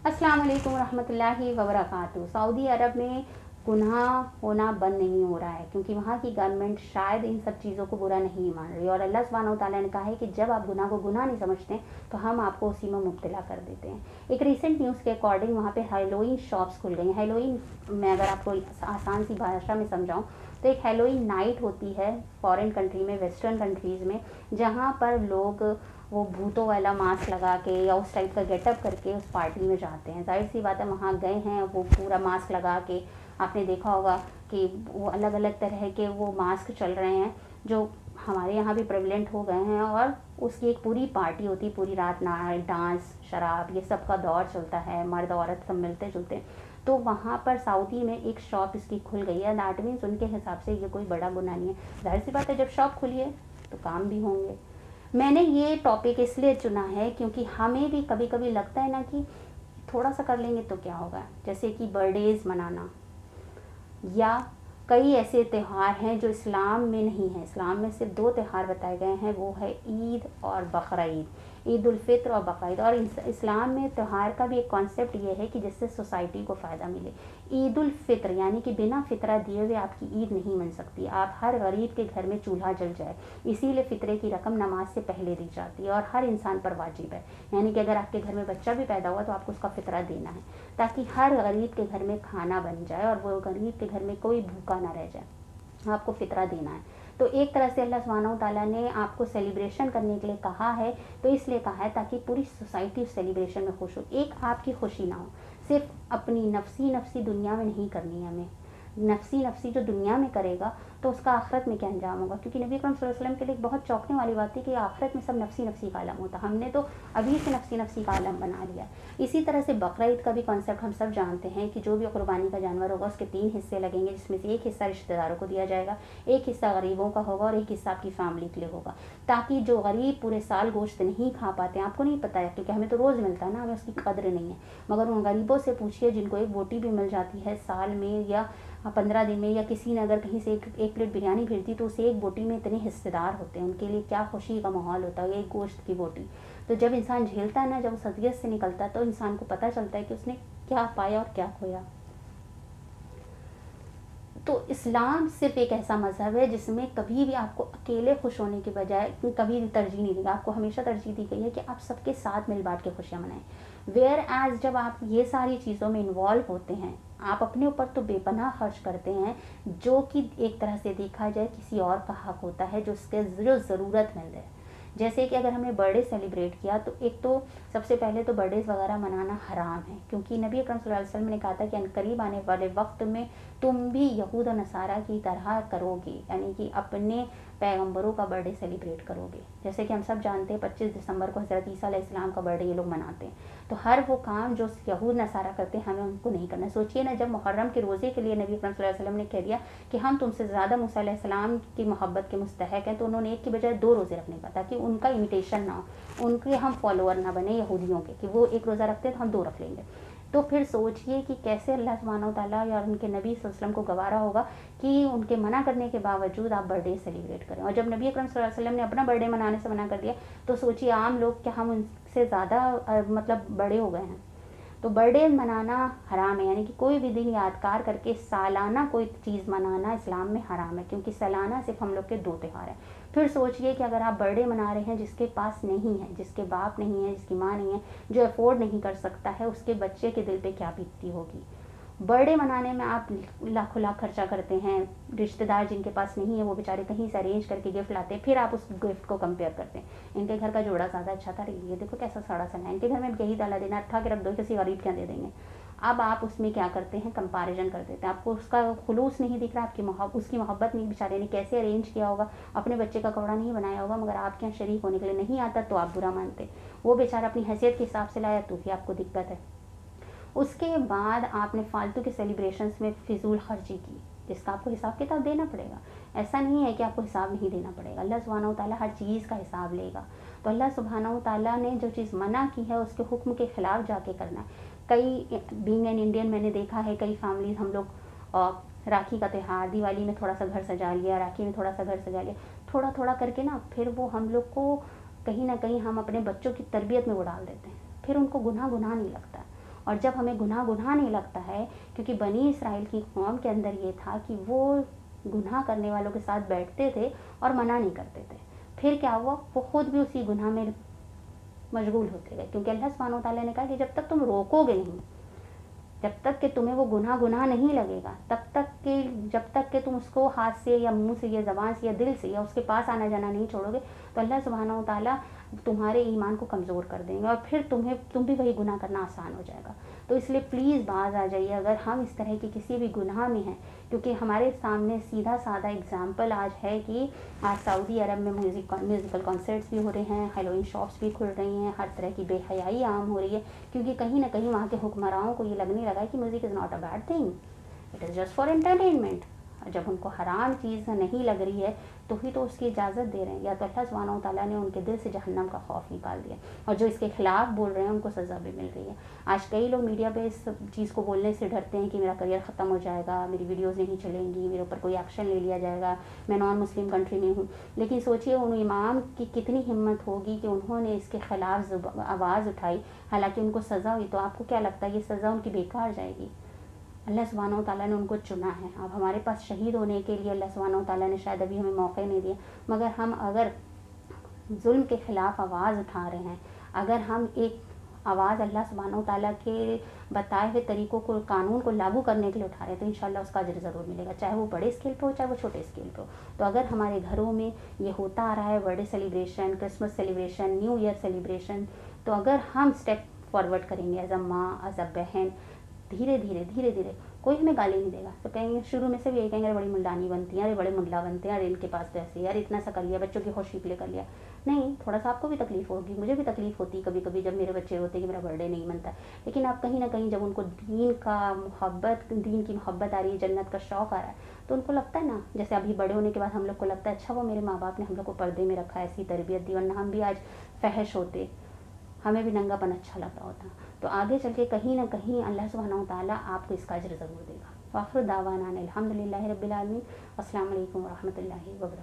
अस्सलाम वालेकुम रहमतुल्लाहि व बरकातहू। सऊदी अरब में गुनाह होना बंद नहीं हो रहा है क्योंकि वहाँ की गवर्नमेंट शायद इन सब चीज़ों को बुरा नहीं मान रही और अल्लाह सुब्हानहू व तआला ने कहा है कि जब आप गुनाह को गुनाह नहीं समझते तो हम आपको उसी में मुब्तला कर देते हैं। एक रीसेंट न्यूज़ के अकॉर्डिंग वहाँ पे हेलोइन शॉप्स खुल गई हैं। हेलोइन मैं अगर आपको आसान सी भाषा में समझाऊँ तो एक हेलोइन नाइट होती है फॉरेन कंट्री में, वेस्टर्न कंट्रीज़ में, जहाँ पर लोग वो भूतों वाला मास्क लगा के या उस टाइप का गेटअप करके उस पार्टी में जाते हैं। ज़ाहिर सी बात है वहाँ गए हैं, वो पूरा मास्क लगा के, आपने देखा होगा कि वो अलग अलग तरह के वो मास्क चल रहे हैं जो हमारे यहाँ भी प्रेवलेंट हो गए हैं और उसकी एक पूरी पार्टी होती है, पूरी रात नाइट डांस शराब ये सब का दौर चलता है, मर्द औरत सब मिलते जुलते। तो वहाँ पर सऊदी में एक शॉप इसकी खुल गई है। दैट मीन्स उनके हिसाब से ये कोई बड़ा गुनाह नहीं है। ज़ाहिर सी बात है जब शॉप खुली है तो काम भी होंगे। मैंने ये टॉपिक इसलिए चुना है क्योंकि हमें भी कभी कभी लगता है ना कि थोड़ा सा कर लेंगे तो क्या होगा, जैसे कि बर्थडेज़ मनाना या कई ऐसे त्यौहार हैं जो इस्लाम में नहीं है। इस्लाम में सिर्फ 2 त्यौहार बताए गए हैं, वो है ईद और बकरा ईद, ईद उल फित्र और बकरा ईद। और इस्लाम में त्यौहार का भी एक कॉन्सेप्ट ये है कि जिससे सोसाइटी को फ़ायदा मिले। ईद उल फित्र यानी कि बिना फितरा दिए हुए आपकी ईद नहीं बन सकती। आप हर गरीब के घर में चूल्हा जल जाए, इसीलिए फ़ितरे की रकम नमाज से पहले दी जाती है और हर इंसान पर वाजिब है। यानी कि अगर आपके घर में बच्चा भी पैदा हुआ तो आपको उसका फितरा देना है ताकि हर गरीब के घर में खाना बन जाए और वो गरीब के घर में कोई भूखा ना रह जाए। आपको फितरा देना है। तो एक तरह से अल्लाह सुब्हानहू व तआला ने आपको सेलिब्रेशन करने के लिए कहा है, तो इसलिए कहा है ताकि पूरी सोसाइटी उस सेलिब्रेशन में खुश हो। एक आपकी खुशी ना हो, सिर्फ अपनी नफसी दुनिया में नहीं करनी है हमें। नफसी जो दुनिया में करेगा तो उसका आखिरत में क्या अंजाम होगा, क्योंकि नबी अकरम सल्लल्लाहु अलैहि वसल्लम के लिए बहुत चौंकने वाली बात थी कि आखिरत में सब नफसी का आलम होता। हमने तो अभी से नफसी का आलम बना लिया। इसी तरह से बकरा ईद का भी कॉन्सेप्ट हम सब जानते हैं कि जो भी कुर्बानी का जानवर होगा उसके 3 हिस्से लगेंगे, जिसमें से एक हिस्सा रिश्तेदारों को दिया जाएगा, एक हिस्सा गरीबों का होगा और एक हिस्सा आपकी फैमिली के लिए होगा, ताकि जो गरीब पूरे साल गोश्त नहीं खा पाते, आपको नहीं पता है क्योंकि हमें तो रोज़ मिलता है ना, हमें उसकी कदर नहीं है, मगर उन गरीबों से पूछिए जिनको एक बोटी भी मिल जाती है साल में या 15 दिन में, या किसी ने अगर कहीं से एक प्लेट बिरयानी भेज दी तो उसे एक बोटी में इतने हिस्सेदार होते हैं, उनके लिए क्या खुशी का माहौल होता है एक गोश्त की बोटी। तो जब इंसान झेलता है ना, जब उस अज़ियत से निकलता है तो इंसान को पता चलता है कि उसने क्या पाया और क्या खोया। तो इस्लाम सिर्फ एक ऐसा मज़हब है जिसमें कभी भी आपको अकेले खुश होने के बजाय कभी भी तरजीह नहीं देगा, आपको हमेशा तरजीह दी गई है कि आप सबके साथ मिल बांट के खुशियाँ मनाएं। वेयर एज जब आप ये सारी चीज़ों में इन्वॉल्व होते हैं, आप अपने ऊपर तो बेपनाह खर्च करते हैं, जो कि एक तरह से देखा जाए किसी और का हक होता है जो उसके जो ज़रूरतमंद है। जैसे कि अगर हमने बर्थडे सेलिब्रेट किया तो एक तो सबसे पहले तो बर्थडेज़ वगैरह मनाना हराम है, क्योंकि नबी अकरम सल्लल्लाहु अलैहि वसल्लम ने कहा था कि करीब आने वाले वक्त में तुम भी यहूद और नसारा की तरह करोगे, यानी कि अपने पैगंबरों का बर्थडे सेलिब्रेट करोगे। जैसे कि हम सब जानते हैं 25 दिसंबर को हज़रत ईसा अलैहिस्सलाम का बर्थडे ये लोग मनाते हैं। तो हर वो काम जो यहूद नसारा करते हैं हमें उनको नहीं करना। सोचिए ना, जब मुहर्रम के रोज़े के लिए नबी अकरम सल्लल्लाहु अलैहि वसल्लम ने कह दिया कि हम तुमसे ज़्यादा मूसा अलैहिस्सलाम की मोहब्बत के मुस्तहक हैं, तो उन्होंने एक की बजाय 2 रोज़े रखने का, ताकि उनका इमिटेशन ना हो, उनके हम फॉलोअर ना बने यहूदियों के, कि वो 1 रोज़ा रखते हैं तो हम 2 रख लेंगे। तो फिर सोचिए कि कैसे अल्लाह सुब्हानहू व तआला या उनके नबी सल्लल्लाहु अलैहि वसल्लम को गवारा होगा कि उनके मना करने के बावजूद आप बर्थडे सेलिब्रेट करें। और जब नबी अकरम सल्लल्लाहु अलैहि वसल्लम ने अपना बर्थडे मनाने से मना कर दिया तो सोचिए आम लोग क्या हम उनसे ज़्यादा मतलब बड़े हो गए हैं। तो बर्थडे मनाना हराम है, यानी कि कोई भी दिन यादगार करके सालाना कोई चीज़ मनाना इस्लाम में हराम है, क्योंकि सालाना सिर्फ हम लोग के 2 त्यौहार हैं। फिर सोचिए कि अगर आप बर्थडे मना रहे हैं जिसके पास नहीं है, जिसके बाप नहीं है, जिसकी माँ नहीं है, जो अफोर्ड नहीं कर सकता है, उसके बच्चे के दिल पे क्या बीतती होगी। बर्थडे मनाने में आप लाखों लाख खर्चा करते हैं, रिश्तेदार जिनके पास नहीं है वो बेचारे कहीं से अरेंज करके गिफ्ट लाते हैं, फिर आप उस गिफ्ट को कंपेयर करते हैं, इनके घर का जोड़ा ज़्यादा अच्छा था, ये देखो कैसा सड़ा सना है, इनके घर में यही डाला देना उठा के रख दो, किसी गरीब क्या दे देंगे। अब आप उसमें क्या करते हैं, कंपैरिजन कर देते हैं। आपको उसका खुलूस नहीं दिख रहा, आपकी उसकी मोहब्बत नहीं, बेचारे ने कैसे अरेंज किया होगा, अपने बच्चे का कपड़ा नहीं बनाया होगा, मगर आपके यहाँ शरीक होने के लिए नहीं आता तो आप बुरा मानते। वो बेचारा अपनी हैसियत के हिसाब से लाया तो भी आपको दिक्कत है। उसके बाद आपने फालतू के सेलिब्रेशंस में फिजूल खर्ची की, जिसका आपको हिसाब किताब देना पड़ेगा। ऐसा नहीं है कि आपको हिसाब नहीं देना पड़ेगा, अल्लाह सुब्हानहू व तआला हर चीज़ का हिसाब लेगा। तो अल्लाह सुब्हानहू व तआला ने जो चीज़ मना की है उसके हुक्म के ख़िलाफ़ जाके करना है। कई बीइंग एन इंडियन मैंने देखा है, कई फैमिलीज हम लोग राखी का त्यौहार, दिवाली में थोड़ा सा घर सजा लिया, राखी में थोड़ा सा घर सजा लिया, थोड़ा थोड़ा करके ना फिर वो हम लोग को कहीं ना कहीं हम अपने बच्चों की तरबियत में वो डाल देते हैं, फिर उनको गुनाह नहीं लगता। और जब हमें गुनाह गुनाह नहीं लगता है, क्योंकि बनी इसराइल की कौम के अंदर ये था कि वो गुनाह करने वालों के साथ बैठते थे और मना नहीं करते थे। फिर क्या हुआ, वो खुद भी उसी गुनाह में मशगूल होते गए, क्योंकि अल्लाह सुब्हानहू व तआला ने कहा कि जब तक तुम रोकोगे नहीं, जब तक कि तुम्हें वो गुनाह नहीं लगेगा, जब तक कि तुम उसको हाथ से या मुंह से या ज़बान से या दिल से या उसके पास आना जाना नहीं छोड़ोगे, तो अल्लाह सुब्हानहू व तआला तुम्हारे ईमान को कमज़ोर कर देंगे और फिर तुम भी वही गुनाह करना आसान हो जाएगा। तो इसलिए प्लीज़ बाज आ जाइए अगर हम इस तरह के किसी भी गुनाह में हैं, क्योंकि हमारे सामने सीधा साधा एग्जाम्पल आज है कि आज सऊदी अरब में म्यूज़िकल कॉन्सर्ट्स भी हो रहे हैं, हेलोइन शॉप्स भी खुल रही हैं, हर तरह की बेहयाई आम हो रही है, क्योंकि कहीं ना कहीं वहाँ के हुक्मरानों को ये लगने लगा है कि music is not a bad thing, it is just for entertainment. जब उनको हराम चीज़ नहीं लग रही है तो ही तो उसकी इजाज़त दे रहे हैं, या तो अल्लाह सुब्हानहू व तआला ने उनके दिल से जहन्नम का खौफ निकाल दिया, और जो इसके खिलाफ़ बोल रहे हैं उनको सज़ा भी मिल रही है। आज कई लोग मीडिया पे इस चीज़ को बोलने से डरते हैं कि मेरा करियर ख़त्म हो जाएगा, मेरी वीडियोज़ नहीं चलेंगी, मेरे ऊपर कोई एक्शन ले लिया जाएगा, मैं नॉन मुस्लिम कंट्री में हूँ। लेकिन सोचिए उन इमाम की कितनी हिम्मत होगी कि उन्होंने इसके ख़िलाफ़ आवाज़ उठाई, हालांकि उनको सज़ा हुई। तो आपको क्या लगता है ये सज़ा उनकी बेकार जाएगी? अल्लाह सुब्हानहू व तआला ने उनको चुना है। अब हमारे पास शहीद होने के लिए अल्लाह सुब्हानहू व तआला ने शायद अभी हमें मौके नहीं दिए, मगर हम अगर जुल्म के ख़िलाफ़ आवाज़ उठा रहे हैं, अगर हम एक आवाज़ अल्लाह सुब्हानहू व तआला के बताए हुए तरीक़ों को, कानून को लागू करने के लिए उठा रहे हैं, तो इंशाअल्लाह उसका अजर ज़रूर मिलेगा, चाहे वो बड़े स्केल पे हो, चाहे वो छोटे स्केल पे हो। तो अगर हमारे घरों में ये होता आ रहा है birthday celebration, Christmas celebration, new year celebration, तो अगर हम स्टेप फॉरवर्ड करेंगे एज अ माँ, एज अ बहन, धीरे धीरे कोई हमें गाली नहीं देगा। तो कहेंगे, शुरू में से भी यही कहेंगे, अरे बड़ी मुल्लानी बनती है, अरे बड़े मुल्ला बनते हैं, अरे इनके पास पैसे, यार इतना सा कर लिया, बच्चों की खुशी के लिए कर लिया। नहीं, थोड़ा सा आपको भी तकलीफ़ होगी, मुझे भी तकलीफ़ होती कभी कभी जब मेरे बच्चे रोते हैं कि मेरा बर्थडे नहीं मनता। लेकिन आप कहीं ना कहीं जब उनको दीन की मोहब्बत आ रही है, जन्नत का शौक़ आ रहा है, तो उनको लगता है ना, जैसे अभी बड़े होने के बाद हम लोग को लगता है अच्छा वो मेरे माँ बाप ने हम लोग को पर्दे में रखा, ऐसी तरबियत दी, वरना हम भी आज फहश होते, हमें भी नंगापन अच्छा लगता होता। तो आगे चल के कहीं ना कहीं अल्लाह सुब्हानहू व तआला आपको इसका अजर ज़रूर देगा। वाखिर दावाना अनिल हम्दुलिल्लाहि रब्बिल आलमीन। अस्सलामु अलैकुम व रहमतुल्लाहि व बरकातहू।